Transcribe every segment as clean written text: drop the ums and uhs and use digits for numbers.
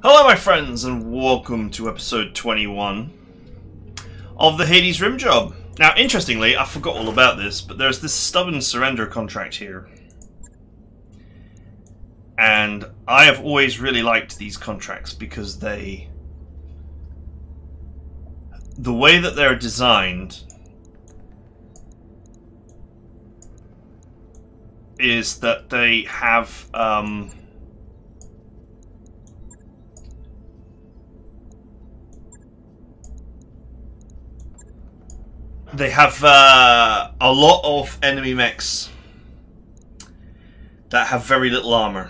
Hello my friends and welcome to episode 21 of the Hyades Rim job. Now interestingly, I forgot all about this, but there's this stubborn surrender contract here. And I have always really liked these contracts because the way that they're designed is that they have a lot of enemy mechs that have very little armor.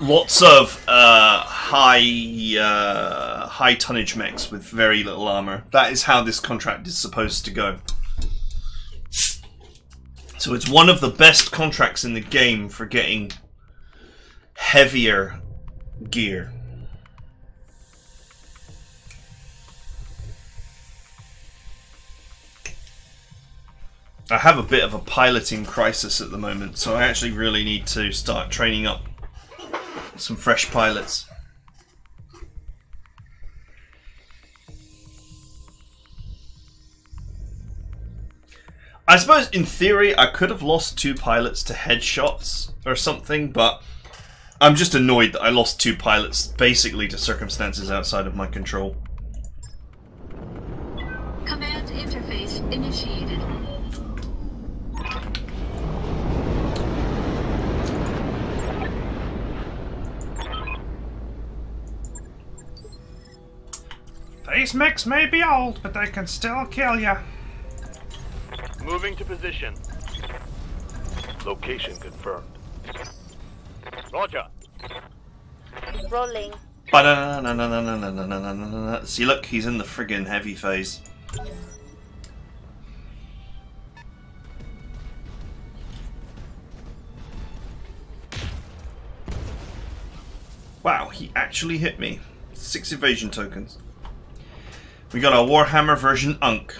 Lots of high tonnage mechs with very little armor. That is how this contract is supposed to go. So it's one of the best contracts in the game for getting heavier gear. I have a bit of a piloting crisis at the moment, so I actually really need to start training up some fresh pilots. I suppose in theory I could have lost 2 pilots to headshots or something, but I'm just annoyed that I lost 2 pilots basically to circumstances outside of my control. Command interface initiated. These mechs may be old, but they can still kill you. Moving to position. Location confirmed. Roger. Rolling. See, look, he's in the friggin' heavy phase. Wow, he actually hit me. 6 evasion tokens. We got a Warhammer version Unk.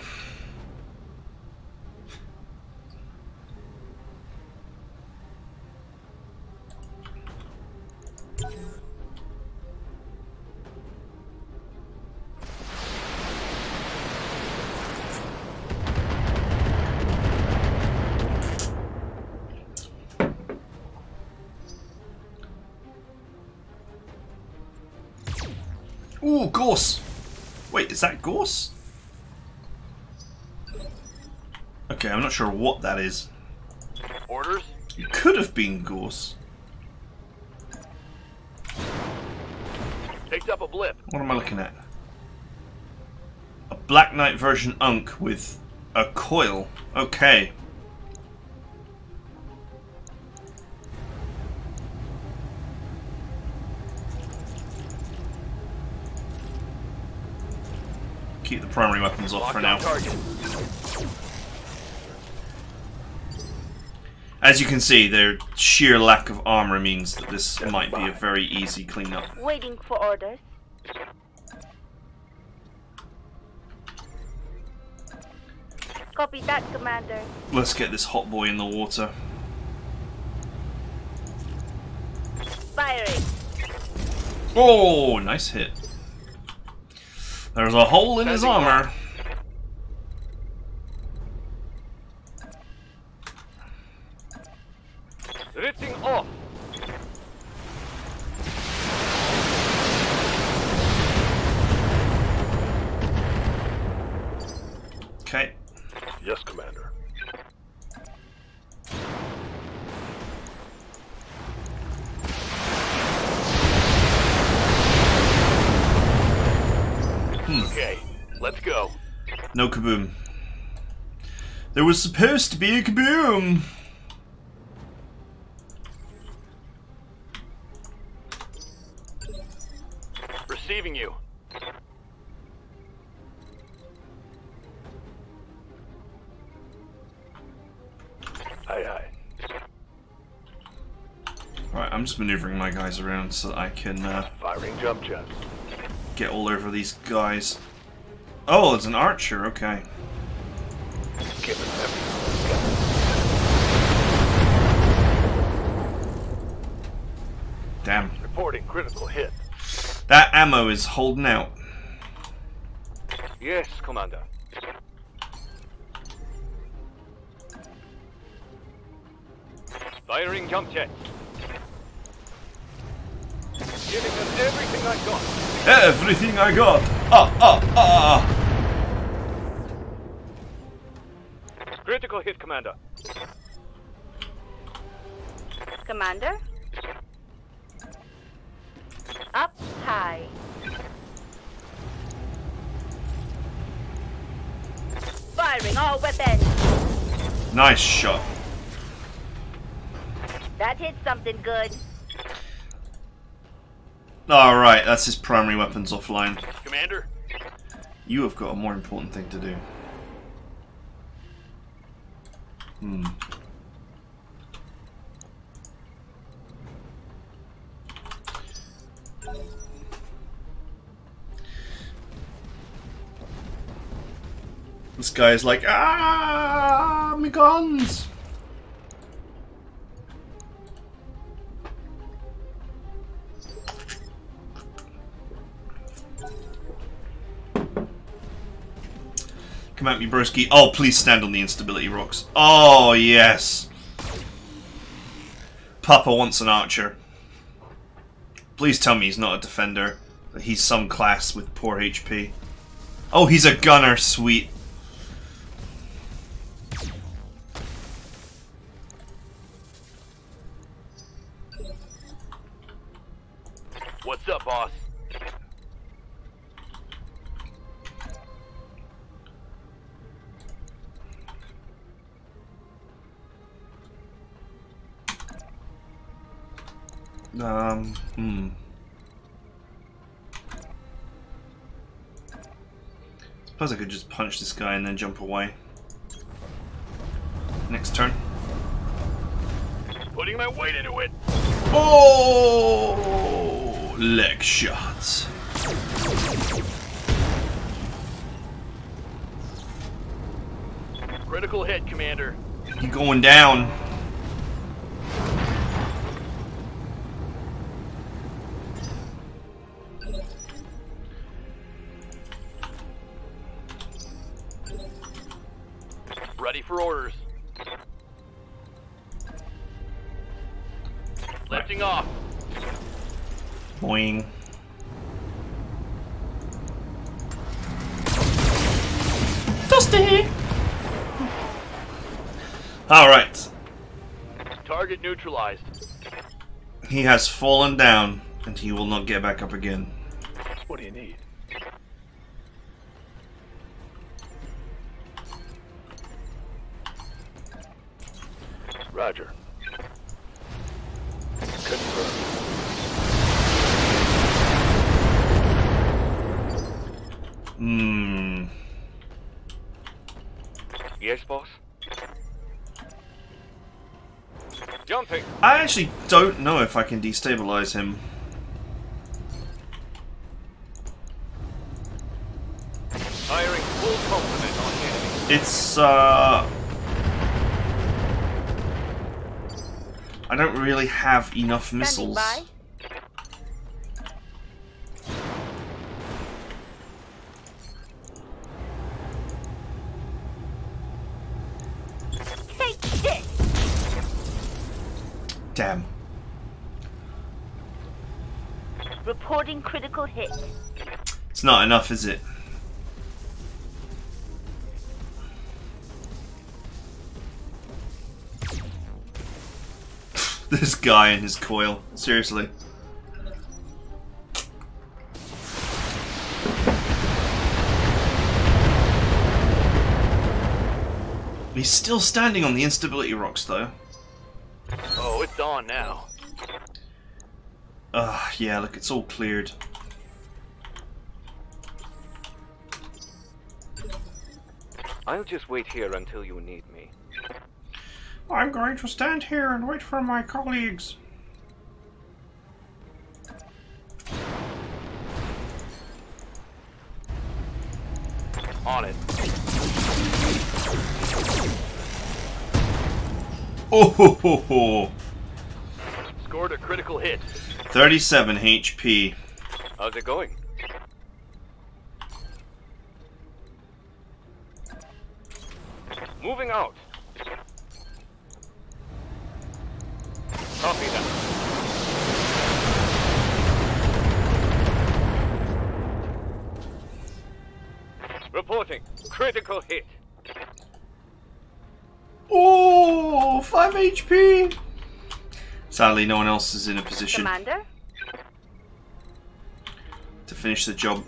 Ooh, Gorse! Wait, is that Gorse? Okay, I'm not sure what that is. Orders? It could have been Gorse. Picked up a blip. What am I looking at? A Black Knight version Unk with a coil. Okay. Keep the primary weapons off for now. As you can see, their sheer lack of armor means that this might be a very easy cleanup. Waiting for orders. Copy that, Commander. Let's get this hot boy in the water. Firing. Oh, nice hit. There's a hole in his armor. Ripping off. Okay. Yes, Commander. Okay, let's go. No kaboom. There was supposed to be a kaboom. Receiving you. Aye. Right, I'm just maneuvering my guys around so that I can Firing jump jets. get all over these guys. Oh, it's an archer, okay. Giving them. Damn. Reporting critical hit. That ammo is holding out. Yes, Commander. Firing jump jet. Giving them everything I got. Everything I got. Ah. Critical hit, Commander. Commander? Up high. Firing all weapons. Nice shot. That hit something good. Alright, that's his primary weapons offline. Commander? You have got a more important thing to do. This guy is like, ah, my guns! Come at me, broski. Oh, please stand on the instability rocks. Oh, yes. Papa wants an archer. Please tell me he's not a defender. That he's some class with poor HP. Oh, he's a gunner. Sweet. What's up, boss? Suppose I could just punch this guy and then jump away. Next turn. Putting my weight into it. Oh! Leg shots. Critical hit, Commander. You going down. Ready for orders. Lifting off. Boing. Dusty! Alright. Target neutralized. He has fallen down, and he will not get back up again. What do you need? Roger. Confirmed. Yes, boss? Jumping. I actually don't know if I can destabilize him. Firing full complement on the enemy. It's, I don't really have enough missiles. Standing by. Take this. Damn. Reporting critical hit. It's not enough, is it? This guy and his coil. Seriously. He's still standing on the instability rocks, though. Oh, it's on now. Yeah, look, it's all cleared. I'll just wait here until you need me. I'm going to stand here and wait for my colleagues. On it. Oh ho ho ho! Record a critical hit. 37 HP. How's it going? Moving out. Copy that. Reporting. Critical hit. Oh, 5 HP. Sadly, no one else is in a position Commander? to finish the job.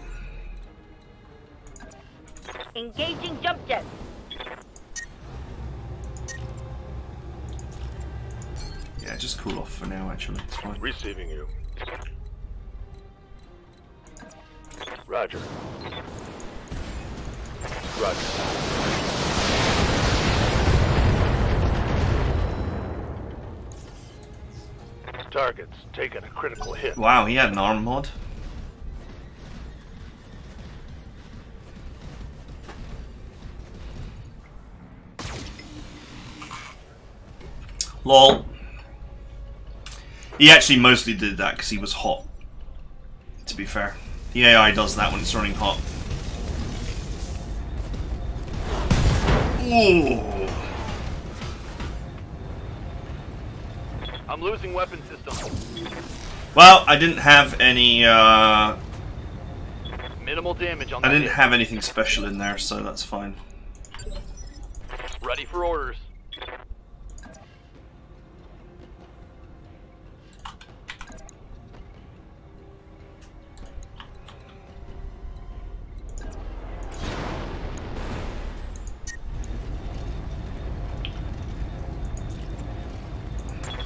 Engaging jump jets. Yeah, just cool off for now, actually. It's fine. Receiving you. Roger. Roger. Target's taking a critical hit. Wow, he had an arm mod. Lol. He actually mostly did that because he was hot. To be fair. The AI does that when it's running hot. Ooh. I'm losing weapon system. Well, I didn't have any, Minimal damage on I that didn't hit. have anything special in there, so that's fine. Ready for orders.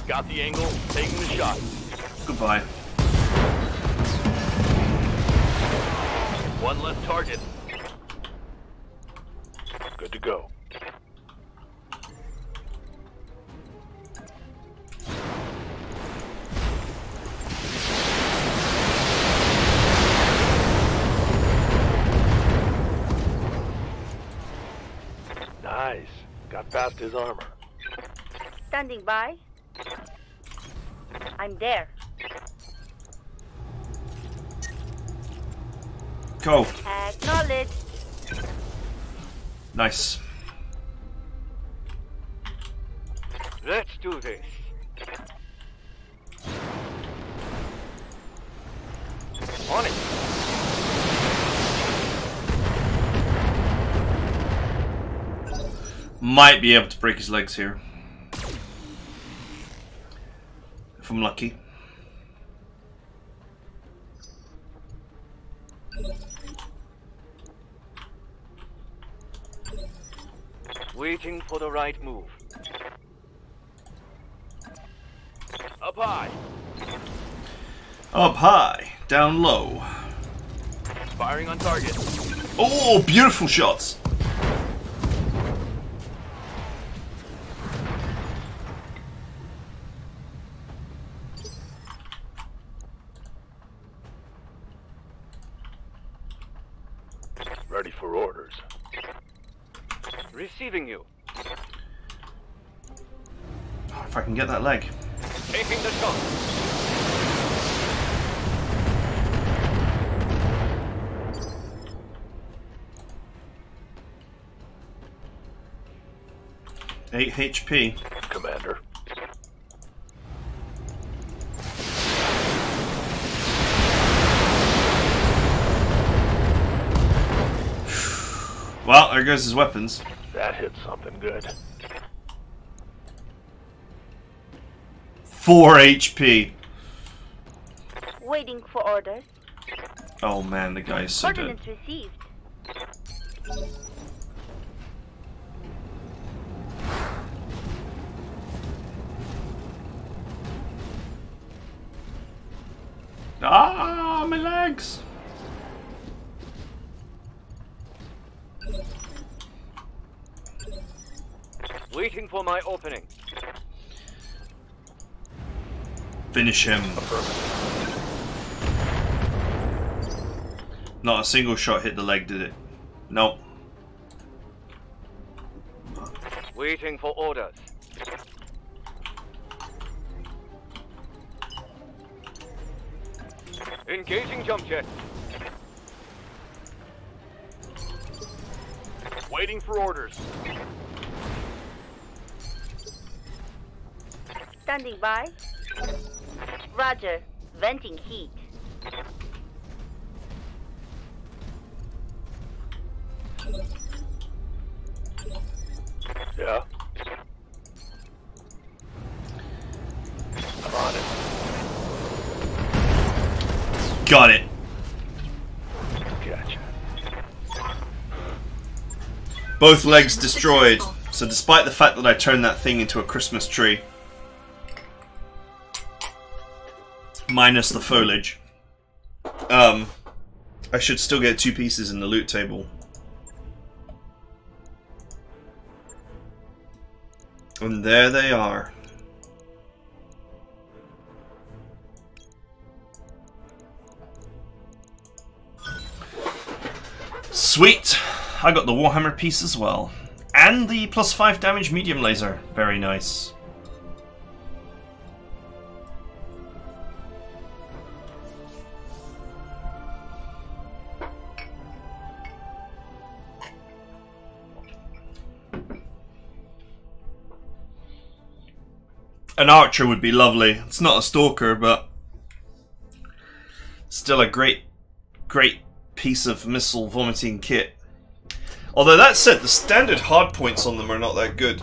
Got the angle, taking the shot. Goodbye. One less target. Good to go. Nice. Got past his armor. Standing by. I'm there. Go. Acknowledged. Nice. Let's do this. On it. Might be able to break his legs here. If I'm lucky. Waiting for the right move. Up high. Up high, down low. Firing on target. Oh, beautiful shots. Ready for orders. Receiving you. If I can get that leg. Taking the shot. Eight HP. Commander. Well, there goes his weapons. That hit something good. 4 HP. Waiting for orders. Oh man, the guy is so dead. Coordinates received. Ah, my legs. Waiting for my opening. Finish him. Not a single shot hit the leg, did it? Nope. Waiting for orders. Engaging jump jet. Waiting for orders. Standing by. Roger. Venting heat. Yeah. I'm on it. Got it. Gotcha. Both legs destroyed. So despite the fact that I turned that thing into a Christmas tree, minus the foliage, I should still get 2 pieces in the loot table. And there they are. Sweet! I got the Warhammer piece as well. And the +5 damage medium laser. Very nice. An archer would be lovely. It's not a stalker, but still a great piece of missile vomiting kit. Although that said, the standard hardpoints on them are not that good.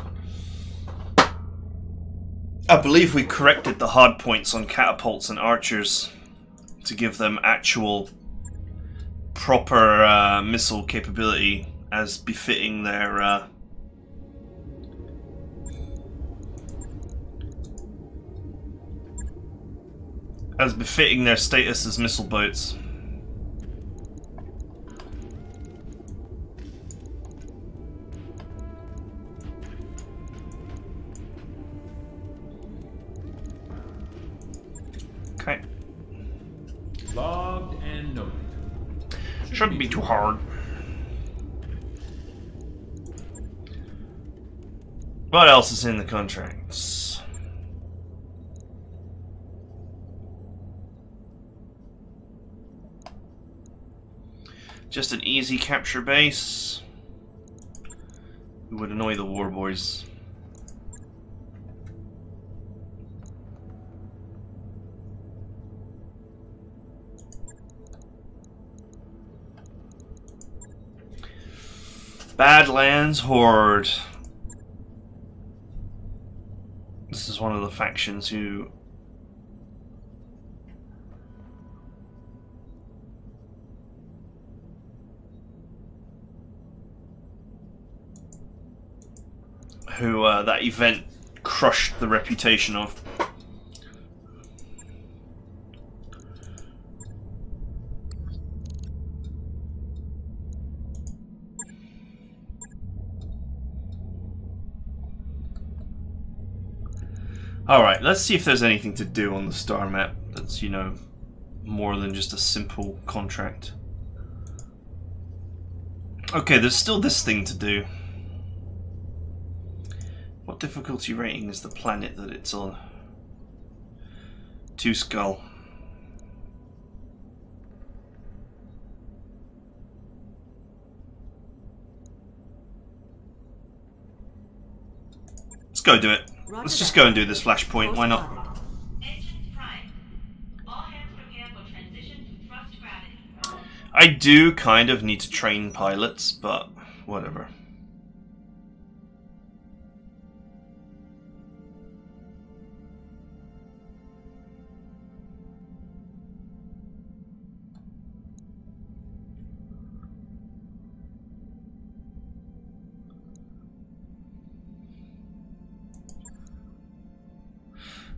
I believe we corrected the hardpoints on catapults and archers to give them actual proper missile capability as befitting their status as missile boats. Okay. Logged and noted. Shouldn't be too hard. What else is in the contracts? Just an easy capture base. Who would annoy the war boys? Badlands Horde. This is one of the factions who that event crushed the reputation of. Alright, let's see if there's anything to do on the star map that's, you know, more than just a simple contract. Okay, there's still this thing to do. What difficulty rating is the planet that it's on? 2 Skull. Let's go do it. Let's just go and do this flashpoint, why not? I do kind of need to train pilots, but whatever.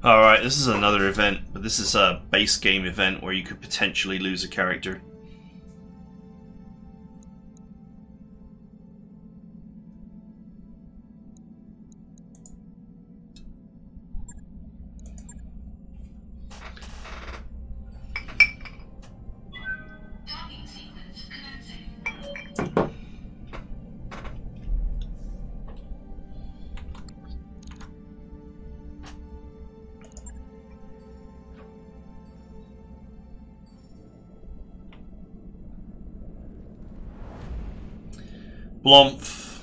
Alright, this is another event, but this is a base game event where you could potentially lose a character. Blumph.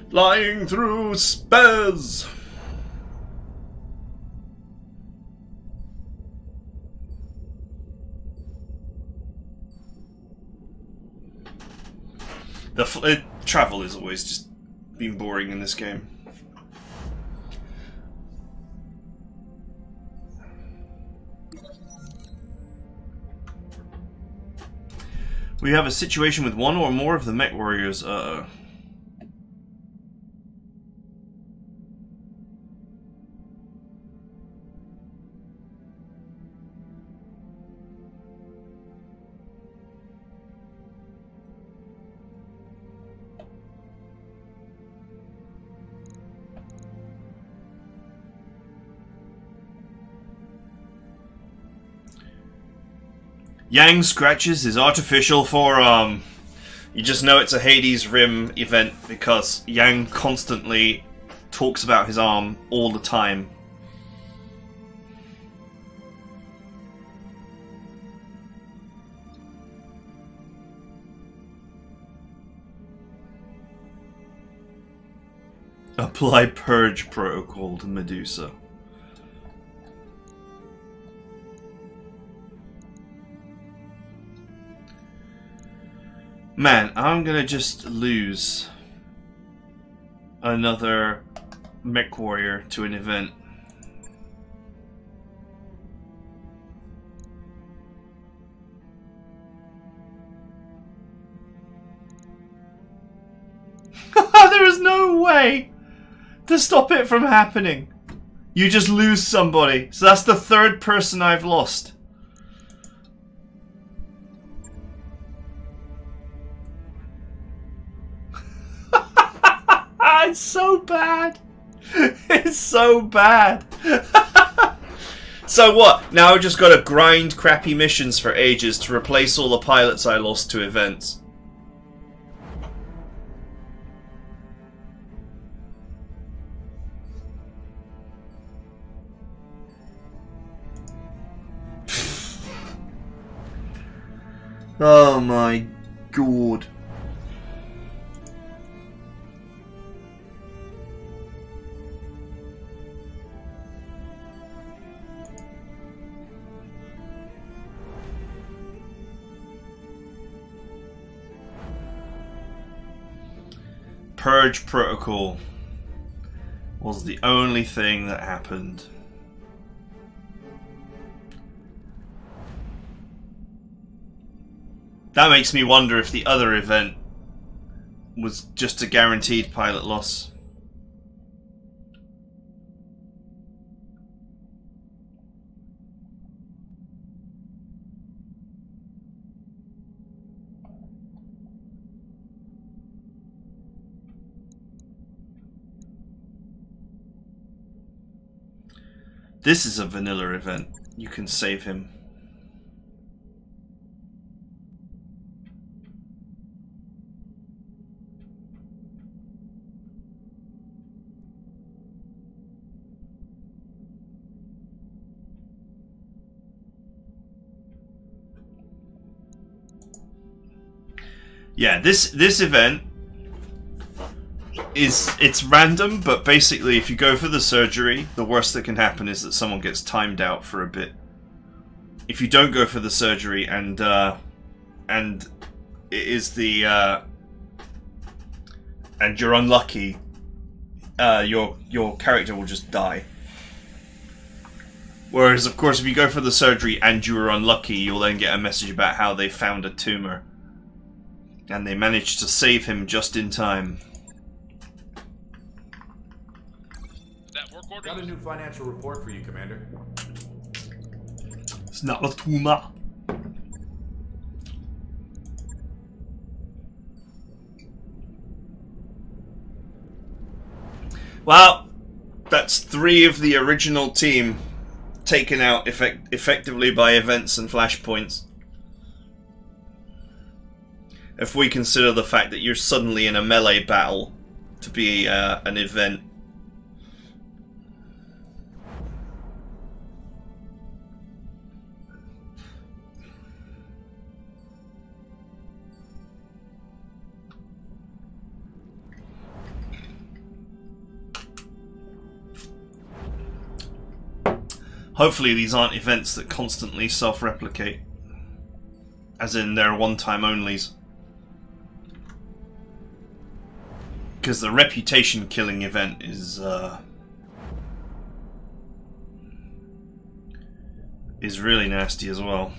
Flying through space. The travel is always just been boring in this game. We have a situation with one or more of the mech warriors. Yang scratches his artificial forearm. You just know it's a Hyades Rim event because Yang constantly talks about his arm all the time. Apply Purge Protocol to Medusa. Man, I'm gonna just lose another mech warrior to an event. There is no way to stop it from happening. You just lose somebody. So that's the third person I've lost. It's so bad. It's so bad. So what? Now I've just got to grind crappy missions for ages to replace all the pilots I lost to events. Oh my god. Purge Protocol was the only thing that happened. That makes me wonder if the other event was just a guaranteed pilot loss. This is a vanilla event. You can save him. Yeah, this event it's random, but basically if you go for the surgery, the worst that can happen is that someone gets timed out for a bit. If you don't go for the surgery and it is the and you're unlucky, your character will just die. Whereas of course if you go for the surgery and you are unlucky, you'll then get a message about how they found a tumor and they managed to save him just in time. Got a new financial report for you, Commander. It's not a tumor. Well, that's 3 of the original team taken out effectively by events and flashpoints. If we consider the fact that you're suddenly in a melee battle to be an event. Hopefully these aren't events that constantly self-replicate. As in, they're one-time onlys. Because the reputation killing event is really nasty as well.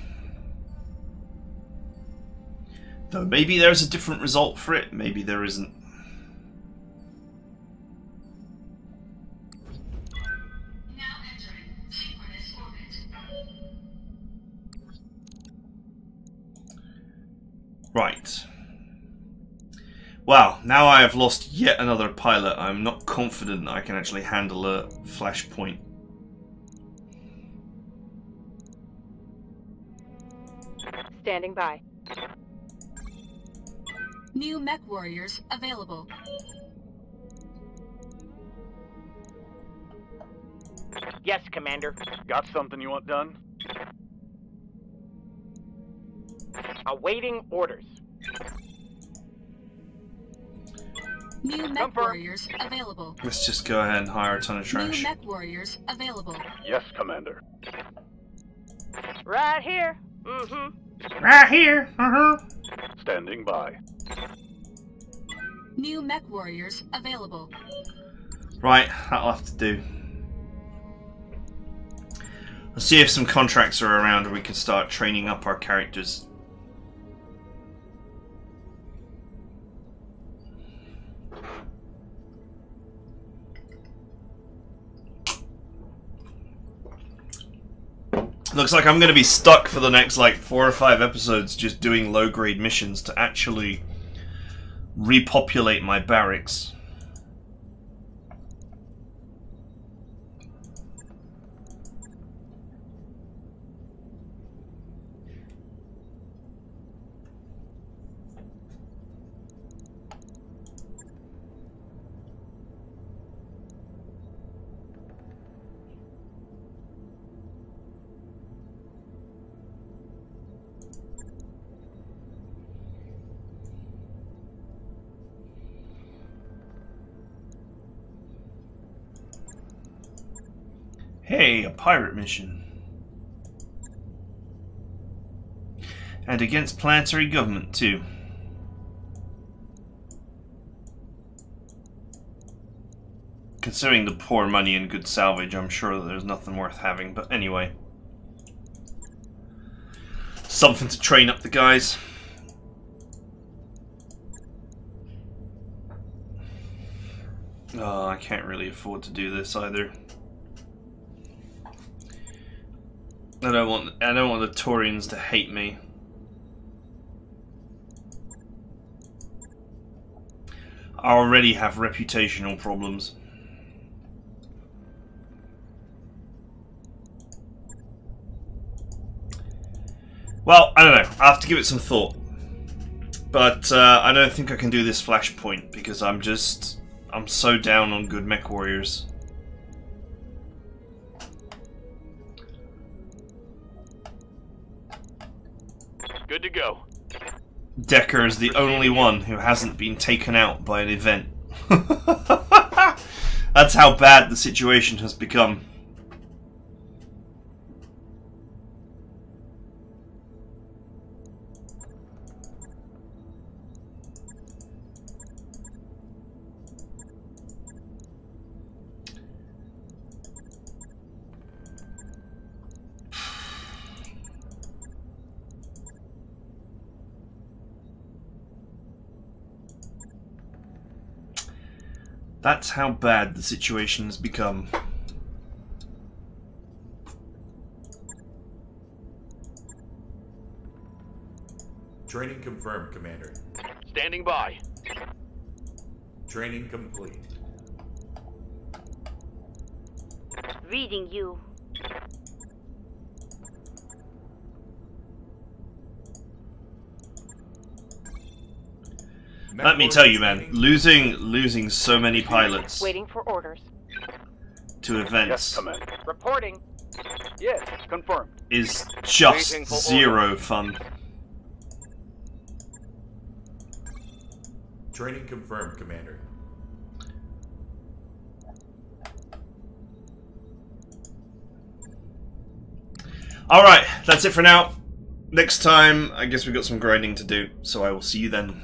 Though maybe there's a different result for it, maybe there isn't. Right. Wow, now I have lost yet another pilot. I'm not confident that I can actually handle a flashpoint. Standing by. New mech warriors available. Yes, Commander. Got something you want done? Awaiting orders. New mech warriors available. Let's just go ahead and hire a ton of trash. New mech warriors available. Yes, Commander. Right here. Mm-hmm. Right here. Standing by. New mech warriors available. Right, that'll have to do. Let's see if some contracts are around where we can start training up our characters. Looks like I'm going to be stuck for the next like 4 or 5 episodes just doing low-grade missions to actually repopulate my barracks. Hey, a pirate mission. And against planetary government, too. Considering the poor money and good salvage, I'm sure that there's nothing worth having, but anyway. Something to train up the guys. Oh, I can't really afford to do this either. I don't want the Taurians to hate me. I already have reputational problems. Well, I don't know. I have to give it some thought. But I don't think I can do this flashpoint because I'm so down on good mech warriors. Good to go. Decker is the only one who hasn't been taken out by an event. That's how bad the situation has become. That's how bad the situation has become. Training confirmed, Commander. Standing by. Training complete. Reading you. Let me tell you, man, losing so many pilots Waiting for orders. to Yes, events Commander. Reporting. Yes, confirmed. is Waiting just for zero fun. Training confirmed, Commander. Alright, that's it for now. Next time, I guess we've got some grinding to do, so I will see you then.